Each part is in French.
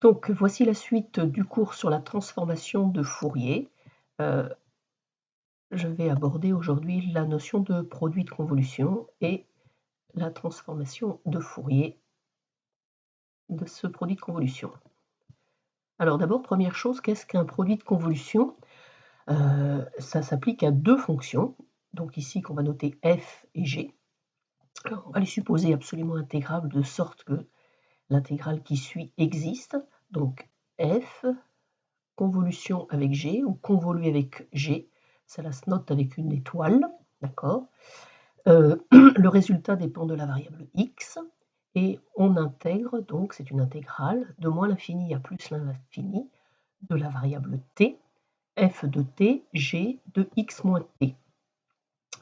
Donc voici la suite du cours sur la transformation de Fourier. Je vais aborder aujourd'hui la notion de produit de convolution et la transformation de Fourier de ce produit de convolution. Alors d'abord, première chose, qu'est-ce qu'un produit de convolution? Ça s'applique à deux fonctions, donc ici qu'on va noter f et g. Alors, on va les supposer absolument intégrables de sorte que l'intégrale qui suit existe. Donc f convolution avec g ou convolué avec g, ça se note avec une étoile, d'accord. Le résultat dépend de la variable x et on intègre, donc c'est une intégrale de moins l'infini à plus l'infini de la variable t, f de t, g de x moins t.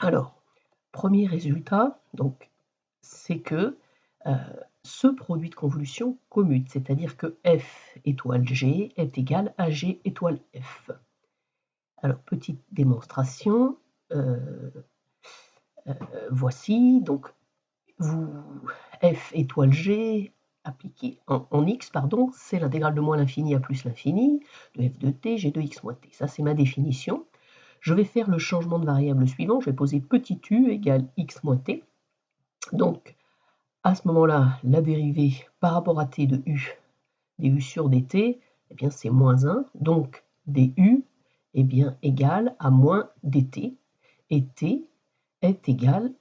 Alors, premier résultat, donc, c'est que ce produit de convolution commute, c'est-à-dire que f étoile g est égal à g étoile f. Alors, petite démonstration, voici, donc, f étoile g appliqué en x, pardon, c'est l'intégrale de moins l'infini à plus l'infini de f de t, g de x moins t. Ça, c'est ma définition. Je vais faire le changement de variable suivant, je vais poser petit u égale x moins t. Donc, à ce moment-là, la dérivée par rapport à t de u, du sur dt, eh bien, c'est moins 1, donc du est bien égal à moins dt, et t est égal,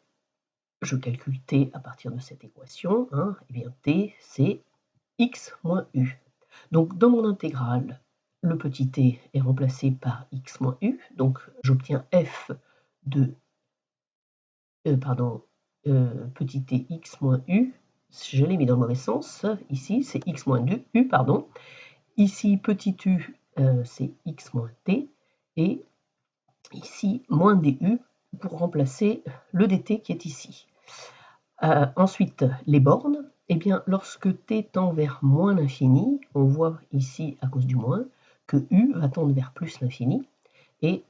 je calcule t à partir de cette équation, eh bien t c'est x moins u. Donc dans mon intégrale, le petit t est remplacé par x moins u, donc j'obtiens f de petit t x moins u, je l'ai mis dans le mauvais sens, ici c'est x moins u, pardon. Ici petit u c'est x moins t, et ici moins du pour remplacer le dt qui est ici. Ensuite, les bornes, eh bien, lorsque t tend vers moins l'infini, on voit ici, à cause du moins, que u va tendre vers plus l'infini, et,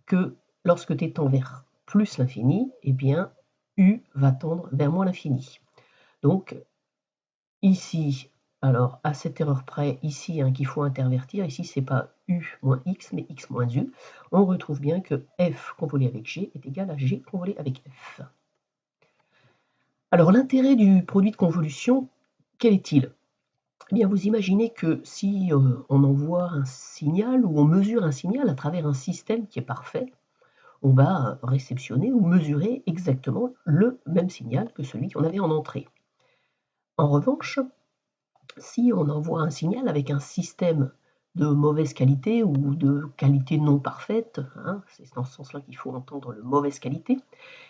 que lorsque t tend vers plus l'infini, eh bien, u va tendre vers moins l'infini. Donc, ici, alors, à cette erreur près, ici, qu'il faut intervertir, ici, c'est pas u moins x, mais x moins u, on retrouve bien que f convolé avec g est égal à g convolé avec f. Alors l'intérêt du produit de convolution, quel est-il? Eh bien, vous imaginez que si on envoie un signal ou on mesure un signal à travers un système qui est parfait, on va réceptionner ou mesurer exactement le même signal que celui qu'on avait en entrée. En revanche, si on envoie un signal avec un système de mauvaise qualité ou de qualité non parfaite, c'est dans ce sens-là qu'il faut entendre le mauvaise qualité,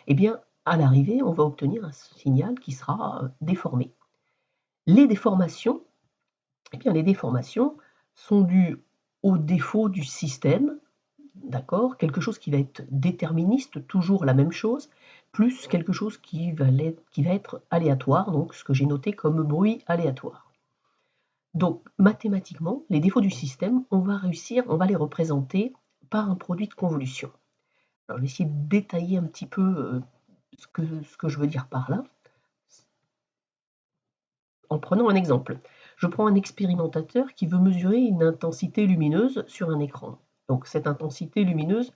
eh bien, à l'arrivée, on va obtenir un signal qui sera déformé. Les déformations, eh bien, les déformations sont dues au défaut du système, d'accord, quelque chose qui va être déterministe, toujours la même chose, plus quelque chose qui va être aléatoire, donc ce que j'ai noté comme bruit aléatoire. Donc mathématiquement, les défauts du système, on va les représenter par un produit de convolution. Alors, je vais essayer de détailler un petit peu ce que je veux dire par là, en prenant un exemple. Je prends un expérimentateur qui veut mesurer une intensité lumineuse sur un écran. Donc cette intensité lumineuse,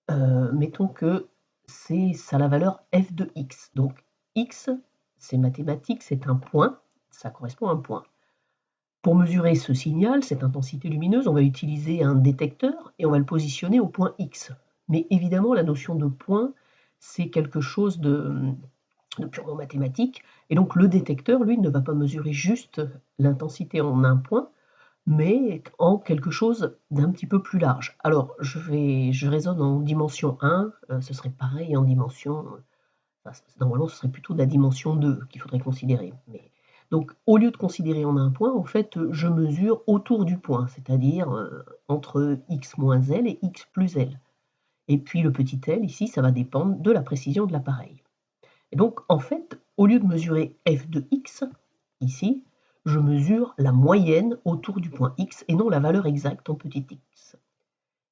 mettons que ça a la valeur f de x. Donc x, c'est mathématique, c'est un point, ça correspond à un point. Pour mesurer ce signal, cette intensité lumineuse, on va utiliser un détecteur et on va le positionner au point x. Mais évidemment, la notion de point, c'est quelque chose de purement mathématique, et donc le détecteur, lui, ne va pas mesurer juste l'intensité en un point, mais en quelque chose d'un petit peu plus large. Alors, je raisonne en dimension 1, ce serait pareil en dimension, normalement ce serait plutôt de la dimension 2 qu'il faudrait considérer. Donc, au lieu de considérer en un point, en fait, je mesure autour du point, c'est-à-dire entre x moins l et x plus l. Et puis le petit l, ici, ça va dépendre de la précision de l'appareil. Et donc, en fait, au lieu de mesurer f de x, ici, je mesure la moyenne autour du point x et non la valeur exacte en petit x.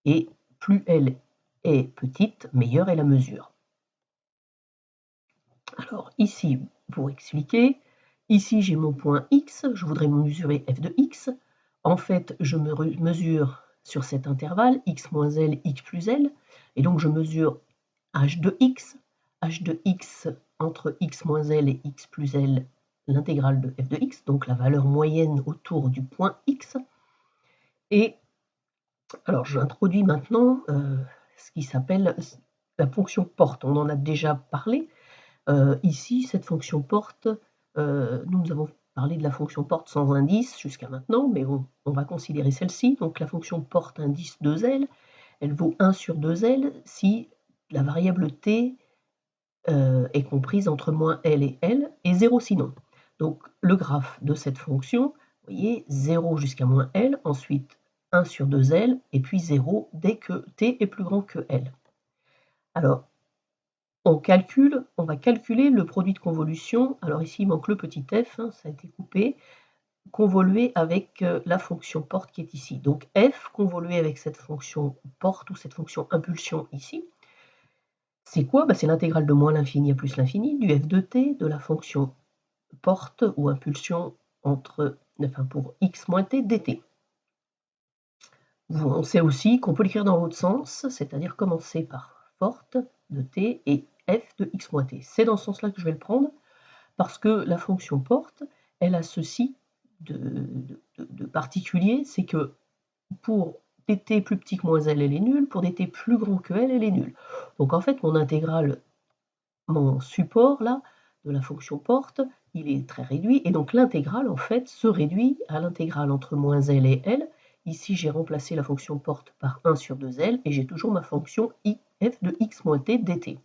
Et plus elle est petite, meilleure est la mesure. Alors ici, pour expliquer, Ici, j'ai mon point X, je voudrais mesurer f de x. En fait, je mesure sur cet intervalle x moins L, x plus L, et donc je mesure h de x entre x moins L et x plus L, l'intégrale de f de x, donc la valeur moyenne autour du point X. Et alors j'introduis maintenant ce qui s'appelle la fonction porte. On en a déjà parlé. Ici, cette fonction porte, nous avons parlé de la fonction porte sans indice jusqu'à maintenant, mais on va considérer celle-ci. Donc la fonction porte indice 2L, elle vaut 1 sur 2L si la variable t est comprise entre moins L et 0 sinon. Donc le graphe de cette fonction, vous voyez, 0 jusqu'à moins L, ensuite 1 sur 2L, et puis 0 dès que t est plus grand que L. Alors, on va calculer le produit de convolution. Alors ici, il manque le petit f, hein, ça a été coupé, convolué avec la fonction porte qui est ici. Donc f convolué avec cette fonction porte ou cette fonction impulsion ici. C'est quoi? C'est l'intégrale de moins l'infini à plus l'infini du f de t de la fonction porte ou impulsion pour x moins t dt. On sait aussi qu'on peut l'écrire dans l'autre sens, c'est-à-dire commencer par porte de t et f de x moins t. C'est dans ce sens-là que je vais le prendre, parce que la fonction porte, elle a ceci de particulier, c'est que pour dt plus petit que moins L, elle est nulle, pour dt plus grand que L, elle est nulle. Donc en fait, mon intégrale, mon support là, de la fonction porte, il est très réduit, et donc l'intégrale en fait se réduit à l'intégrale entre moins L et L. Ici j'ai remplacé la fonction porte par 1 sur 2L, et j'ai toujours ma fonction f de x moins t dt.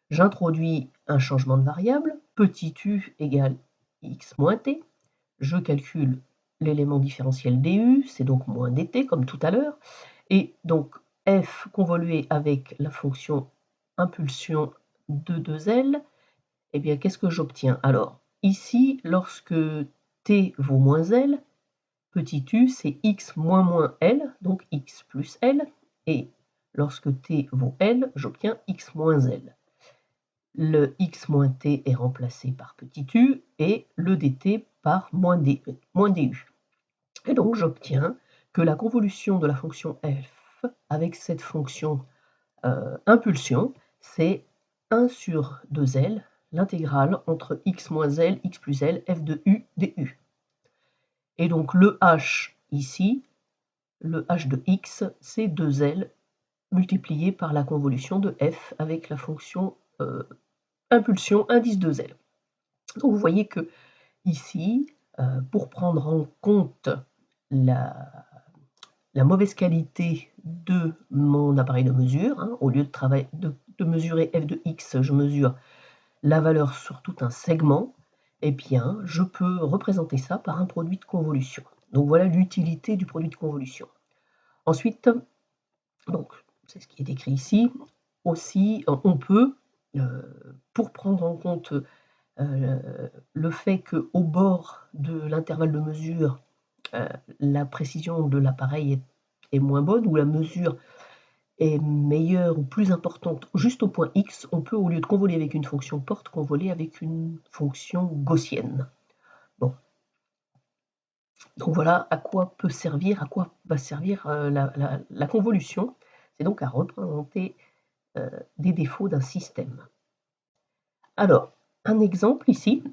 J'introduis un changement de variable, petit u égale x moins t, je calcule l'élément différentiel du, c'est donc moins dt comme tout à l'heure, et donc f convolué avec la fonction impulsion de 2L, eh bien qu'est-ce que j'obtiens? Alors ici, lorsque t vaut moins L, petit u c'est x moins moins L, donc x plus L, et lorsque t vaut L, j'obtiens x moins L. Le x moins t est remplacé par petit u et le dt par moins du. Et donc j'obtiens que la convolution de la fonction f avec cette fonction impulsion, c'est 1 sur 2L, l'intégrale entre x moins L, x plus L, f de u du. Et donc le h ici, le h de x, c'est 2L multiplié par la convolution de f avec la fonction impulsion indice 2L. Donc vous voyez que ici, pour prendre en compte la mauvaise qualité de mon appareil de mesure, hein, au lieu de mesurer f de x, je mesure la valeur sur tout un segment, eh bien, je peux représenter ça par un produit de convolution. Donc voilà l'utilité du produit de convolution. Ensuite, donc c'est ce qui est écrit ici, aussi on peut, pour prendre en compte le fait qu'au bord de l'intervalle de mesure, la précision de l'appareil est moins bonne, ou la mesure est meilleure ou plus importante juste au point X, on peut, au lieu de convoler avec une fonction porte, convoler avec une fonction gaussienne. Bon. Donc voilà à quoi va servir la convolution. C'est donc à représenter des défauts d'un système. Alors, un exemple ici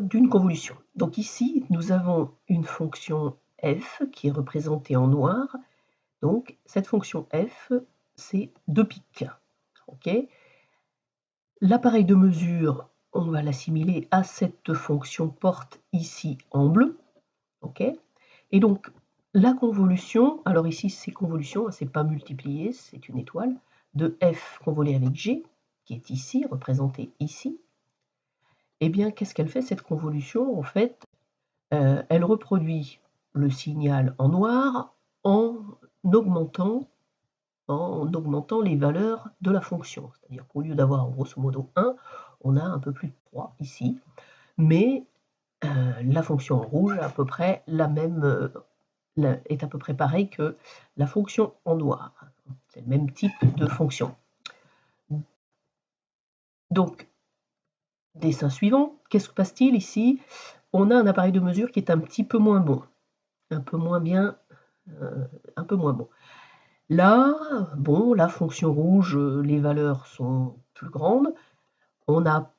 d'une convolution. Donc ici, nous avons une fonction f qui est représentée en noir. Donc cette fonction f, c'est 2 pics. Okay. L'appareil de mesure, on va l'assimiler à cette fonction porte ici en bleu. Okay. Et donc la convolution, alors ici c'est convolution, c'est pas multiplié, c'est une étoile, de f convolée avec g, qui est ici, représentée ici. Eh bien, qu'est-ce qu'elle fait cette convolution? En fait, elle reproduit le signal en noir en augmentant les valeurs de la fonction. C'est-à-dire qu'au lieu d'avoir grosso modo 1, on a un peu plus de 3 ici. Mais la fonction en rouge à peu près est à peu près pareil que la fonction en noir. C'est le même type de fonction. Donc, Dessin suivant, qu'est-ce que passe-t-il ici? On a un appareil de mesure qui est un petit peu moins bon, un peu moins bien, un peu moins bon. Là, bon, la fonction rouge, les valeurs sont plus grandes. On a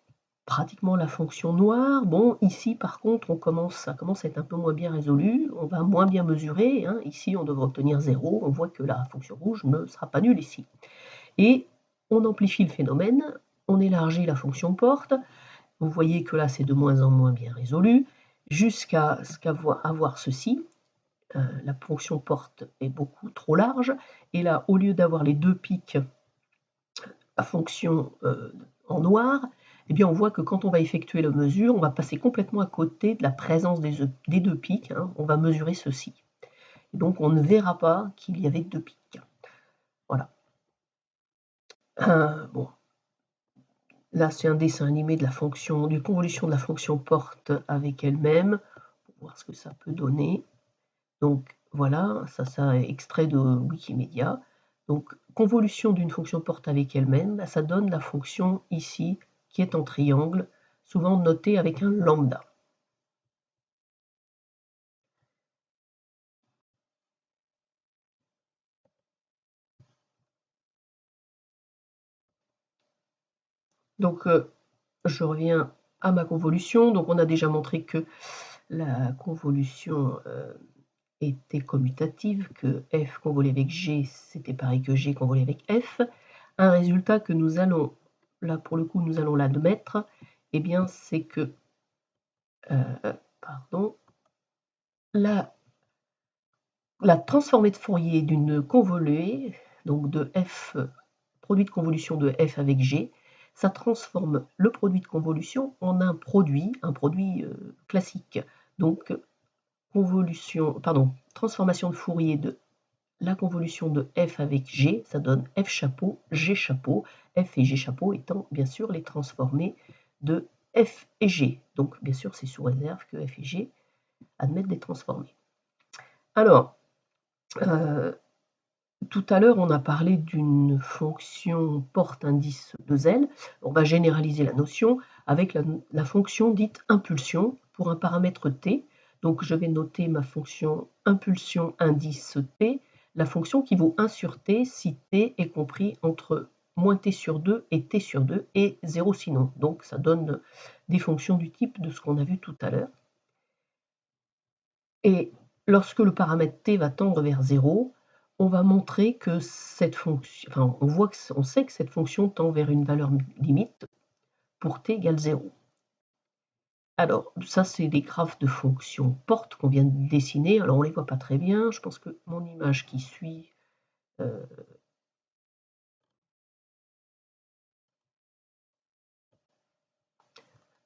pratiquement la fonction noire. Bon, ici, par contre, ça commence à être un peu moins bien résolu. On va moins bien mesurer, hein. Ici, on devrait obtenir 0. On voit que la fonction rouge ne sera pas nulle ici. Et on amplifie le phénomène. On élargit la fonction porte. Vous voyez que là, c'est de moins en moins bien résolu, jusqu'à avoir ceci. La fonction porte est beaucoup trop large. Et là, au lieu d'avoir les deux pics à fonction en noir, eh bien on voit que quand on va effectuer la mesure, on va passer complètement à côté de la présence des deux pics. Hein. On va mesurer ceci. Et donc on ne verra pas qu'il y avait deux pics. Voilà. Bon. Là, c'est un dessin animé de la fonction, d'une convolution de la fonction porte avec elle-même, pour voir ce que ça peut donner. Donc voilà, ça est extrait de Wikimedia. Donc convolution d'une fonction porte avec elle-même, ça donne la fonction ici qui est en triangle, souvent notée avec un lambda. Donc je reviens à ma convolution. Donc on a déjà montré que la convolution était commutative, que f convolé avec g, c'était pareil que g convolé avec f. Un résultat que nous allons, là pour le coup, nous allons l'admettre, eh bien c'est que, la transformée de Fourier d'une convolée, donc de f, produit de convolution de f avec g, ça transforme le produit de convolution en un produit classique. Donc transformation de Fourier de la convolution de f avec g, ça donne f chapeau, g chapeau, f et g chapeau étant bien sûr les transformés de f et g. Donc bien sûr c'est sous réserve que f et g admettent des transformés. Alors, tout à l'heure on a parlé d'une fonction porte indice de z. On va généraliser la notion avec la fonction dite impulsion pour un paramètre t. Donc je vais noter ma fonction impulsion indice t, la fonction qui vaut 1 sur t si t est compris entre moins t sur 2 et t sur 2 et 0 sinon. Donc ça donne des fonctions du type de ce qu'on a vu tout à l'heure. Et lorsque le paramètre t va tendre vers 0, on va montrer que cette fonction, enfin on sait que cette fonction tend vers une valeur limite pour t égale 0. Alors, ça, c'est des graphes de fonctions portes qu'on vient de dessiner. Alors, on ne les voit pas très bien. Je pense que mon image qui suit...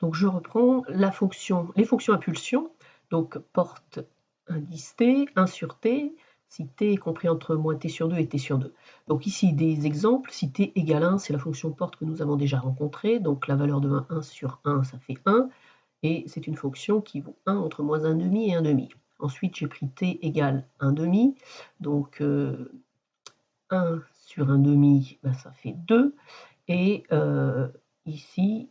Donc, je reprends les fonctions impulsion. Donc, porte indice t, 1 sur t, si t est compris entre moins t sur 2 et t sur 2. Donc, ici, des exemples. Si t égale 1, c'est la fonction porte que nous avons déjà rencontrée. Donc, la valeur de 1 sur 1, ça fait 1. Et c'est une fonction qui vaut 1 entre moins 1 demi et 1 demi. Ensuite, j'ai pris t égale 1 demi, donc 1 sur 1 demi, ben, ça fait 2, et ici,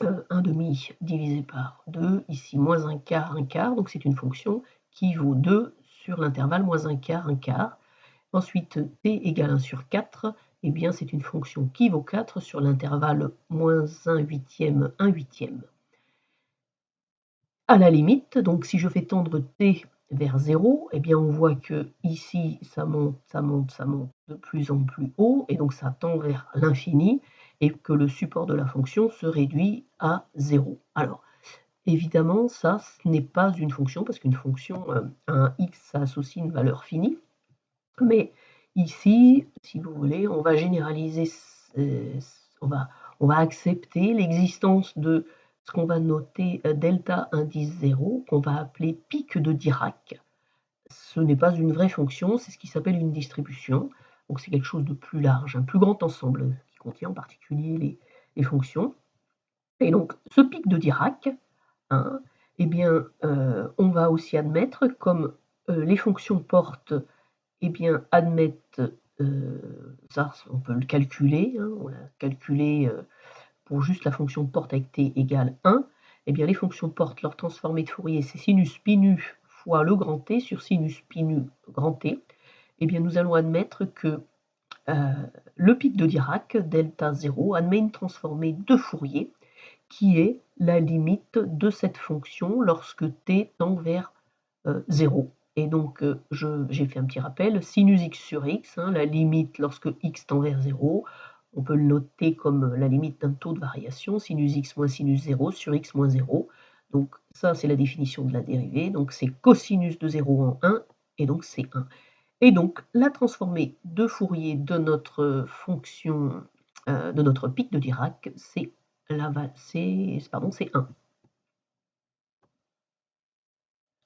1 demi divisé par 2, ici moins 1 quart, donc c'est une fonction qui vaut 2 sur l'intervalle moins 1 quart. Ensuite, t égale 1 sur 4, eh bien c'est une fonction qui vaut 4 sur l'intervalle moins 1 huitième, 1 huitième. À la limite, donc si je fais tendre t vers 0, eh bien on voit que ici ça monte de plus en plus haut, et donc ça tend vers l'infini, et que le support de la fonction se réduit à 0. Alors, évidemment, ça, ce n'est pas une fonction, parce qu'une fonction, à un x, ça associe une valeur finie, mais ici, si vous voulez, on va généraliser, on va accepter l'existence de ce qu'on va noter delta indice 0, qu'on va appeler pic de Dirac. Ce n'est pas une vraie fonction, c'est ce qui s'appelle une distribution. Donc c'est quelque chose de plus large, un plus grand ensemble, qui contient en particulier les fonctions. Et donc ce pic de Dirac, hein, eh bien, on va aussi admettre, comme les fonctions portent, eh bien, admettent, ça on peut le calculer, hein, on l'a calculé pour juste la fonction de porte avec t égale 1, eh bien les fonctions de porte, leur transformée de Fourier, c'est sinus pi nu fois le grand T sur sinus pi nu grand T. Eh bien nous allons admettre que le pic de Dirac, delta 0, admet une transformée de Fourier qui est la limite de cette fonction lorsque t tend vers 0. Et donc, j'ai fait un petit rappel, sinus x sur x, la limite lorsque x tend vers 0, on peut le noter comme la limite d'un taux de variation, sinus x moins sinus 0 sur x moins 0. Donc ça, c'est la définition de la dérivée. Donc c'est cosinus de 0 en 1, et donc c'est 1. Et donc, la transformée de Fourier de notre fonction, de notre pic de Dirac, c'est 1.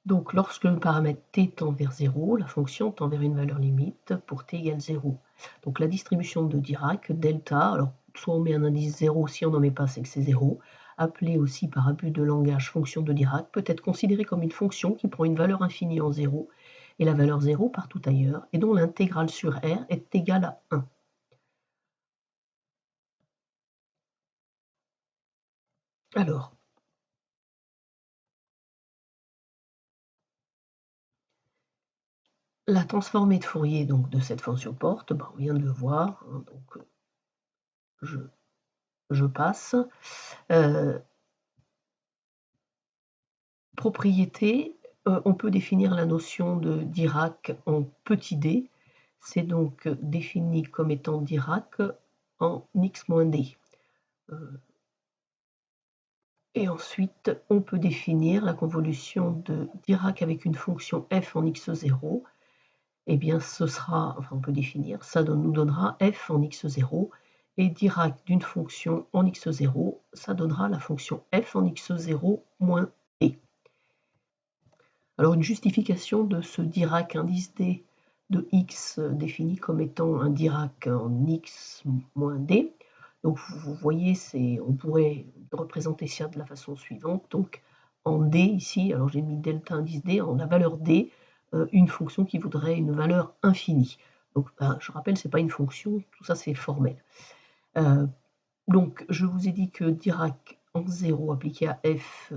Donc, lorsque le paramètre t tend vers 0, la fonction tend vers une valeur limite pour t égale 0. Donc, la distribution de Dirac, delta, alors soit on met un indice 0, si on n'en met pas, c'est que c'est 0, appelée aussi par abus de langage fonction de Dirac, peut être considérée comme une fonction qui prend une valeur infinie en 0 et la valeur 0 partout ailleurs, et dont l'intégrale sur R est égale à 1. Alors, la transformée de Fourier donc, de cette fonction porte, on vient de le voir, donc je passe. Propriété, on peut définir la notion de Dirac en petit d, c'est donc défini comme étant Dirac en x-d. Et ensuite, on peut définir la convolution de Dirac avec une fonction f en x0. Eh bien, ce sera, enfin on peut définir, ça nous donnera f en x0, et Dirac d'une fonction en x0, ça donnera la fonction f en x0 moins d. Alors une justification de ce Dirac indice d de x défini comme étant un Dirac en x moins d. Donc vous voyez, on pourrait représenter ça de la façon suivante. Donc en d ici, alors j'ai mis delta indice d, en la valeur d, une fonction qui voudrait une valeur infinie. Donc je rappelle, ce n'est pas une fonction, tout ça c'est formel. Donc je vous ai dit que Dirac en 0 appliqué à f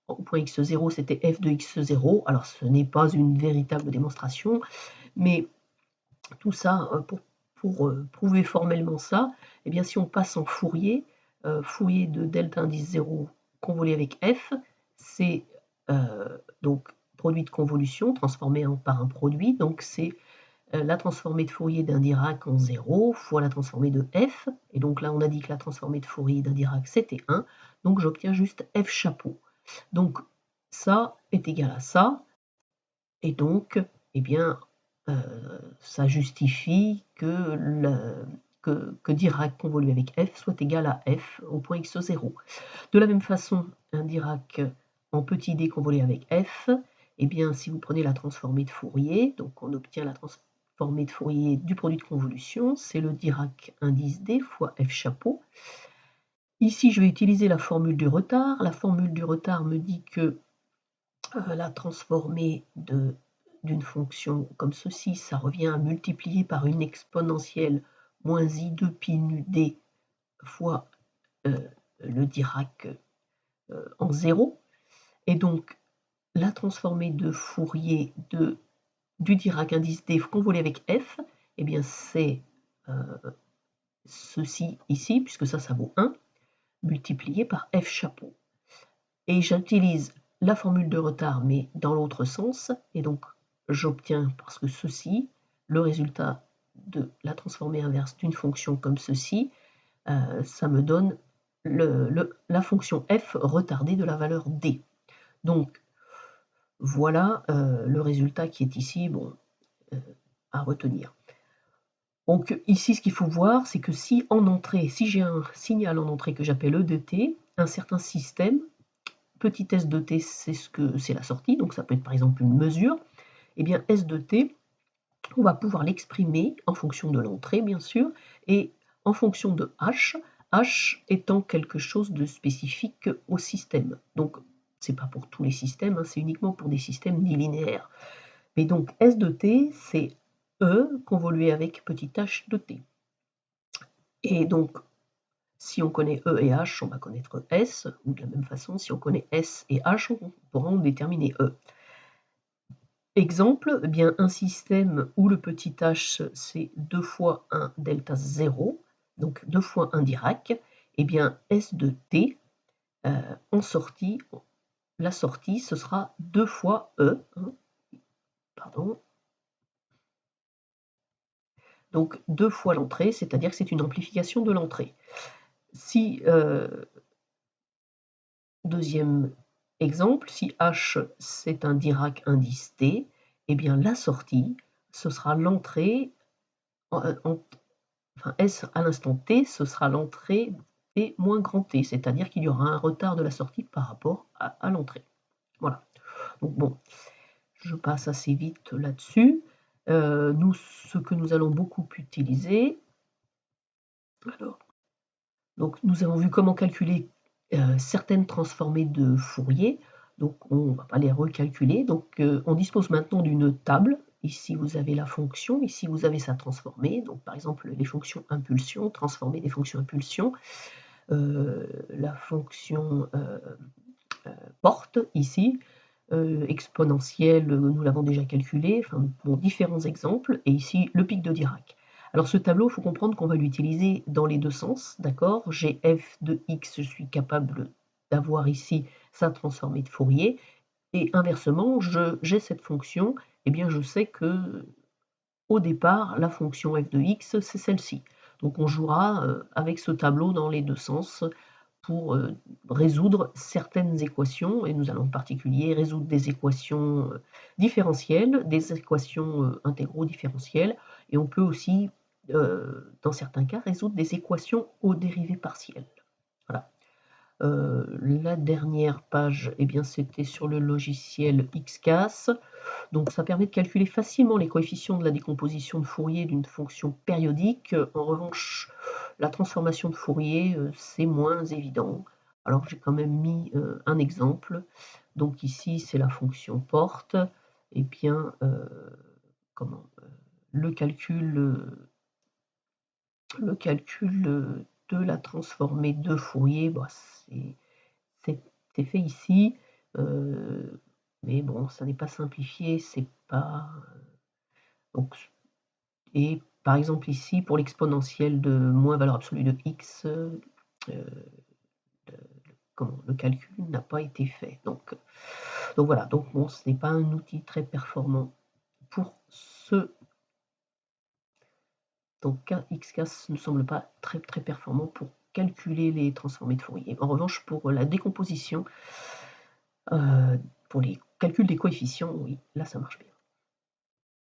au point x0, c'était f de x0. Alors ce n'est pas une véritable démonstration, mais tout ça, pour prouver formellement ça, eh bien si on passe en Fourier, Fourier de delta indice 0 convolé avec f, c'est donc produit de convolution transformé par un produit, donc c'est la transformée de Fourier d'un Dirac en 0 fois la transformée de f, et donc là on a dit que la transformée de Fourier d'un Dirac c'était 1, donc j'obtiens juste f chapeau. Donc ça est égal à ça, et donc eh bien, ça justifie que Dirac convolé avec f soit égal à f au point x0. De la même façon, un Dirac en petit d convolé avec f, eh bien, si vous prenez la transformée de Fourier, donc on obtient la transformée de Fourier du produit de convolution, c'est le Dirac indice d fois f chapeau. Ici, je vais utiliser la formule du retard. La formule du retard me dit que la transformée d'une fonction comme ceci, ça revient à multiplier par une exponentielle moins i2 pi nu d fois le Dirac en 0. Et donc, la transformée de Fourier du Dirac indice d convolé avec f, eh bien c'est ceci ici, puisque ça vaut 1, multiplié par f chapeau. Et j'utilise la formule de retard, mais dans l'autre sens, et donc j'obtiens, parce que ceci, le résultat de la transformée inverse d'une fonction comme ceci, ça me donne la fonction f retardée de la valeur d. Donc voilà le résultat qui est ici, à retenir. Donc ici, ce qu'il faut voir, c'est que si j'ai un signal en entrée que j'appelle E de t, un certain système, petit s de t, c'est la sortie, donc ça peut être par exemple une mesure, et bien s de t, on va pouvoir l'exprimer en fonction de l'entrée, bien sûr, et en fonction de h étant quelque chose de spécifique au système. Donc, c'est pas pour tous les systèmes, c'est uniquement pour des systèmes bilinéaires. Mais donc, S de t, c'est E convolué avec petit h de t. Et donc, Si on connaît E et H, on va connaître S, ou de la même façon, si on connaît S et H, on pourra en déterminer E. Exemple, eh bien, un système où le petit h, c'est 2 fois un delta 0, donc 2 fois un Dirac, eh bien, S de t, en sortie, la sortie, ce sera 2 fois E, hein, pardon. Donc 2 fois l'entrée, c'est-à-dire que c'est une amplification de l'entrée. Si, deuxième exemple, si H c'est un Dirac indice T, eh bien la sortie, ce sera l'entrée, enfin S à l'instant T, ce sera l'entrée T moins grand T, c'est-à-dire qu'il y aura un retard de la sortie par rapport à l'entrée. Voilà. Donc bon, je passe assez vite là-dessus. Ce que nous allons beaucoup utiliser, alors, donc nous avons vu comment calculer certaines transformées de Fourier, donc on ne va pas les recalculer. Donc on dispose maintenant d'une table. Ici vous avez la fonction, ici vous avez sa transformée, donc par exemple les fonctions impulsion, transformée des fonctions impulsion, la fonction porte ici, exponentielle, nous l'avons déjà calculé, enfin bon, différents exemples, et ici le pic de Dirac. Alors ce tableau, il faut comprendre qu'on va l'utiliser dans les deux sens, d'accord? J'ai f de x, je suis capable d'avoir ici sa transformée de Fourier, et inversement, j'ai cette fonction, et bien je sais que au départ, la fonction f de x, c'est celle-ci. Donc on jouera avec ce tableau dans les deux sens pour résoudre certaines équations, et nous allons en particulier résoudre des équations différentielles, des équations intégraux différentielles, et on peut aussi, dans certains cas, résoudre des équations aux dérivées partielles. Voilà. La dernière page, eh bien, c'était sur le logiciel XCAS. Donc ça permet de calculer facilement les coefficients de la décomposition de Fourier d'une fonction périodique. En revanche, la transformation de Fourier, c'est moins évident. Alors j'ai quand même mis un exemple. Donc ici, c'est la fonction porte. Et bien, le calcul de la transformée de Fourier, bah, c'est fait ici. Mais bon, ça n'est pas simplifié, c'est pas. Donc, et par exemple ici, pour l'exponentielle de moins valeur absolue de x, le calcul n'a pas été fait. Donc voilà, donc bon, ce n'est pas un outil très performant pour ce. Donc XCAS ne semble pas très performant pour calculer les transformées de Fourier. En revanche, pour la décomposition, pour les calculs des coefficients, oui, là ça marche bien.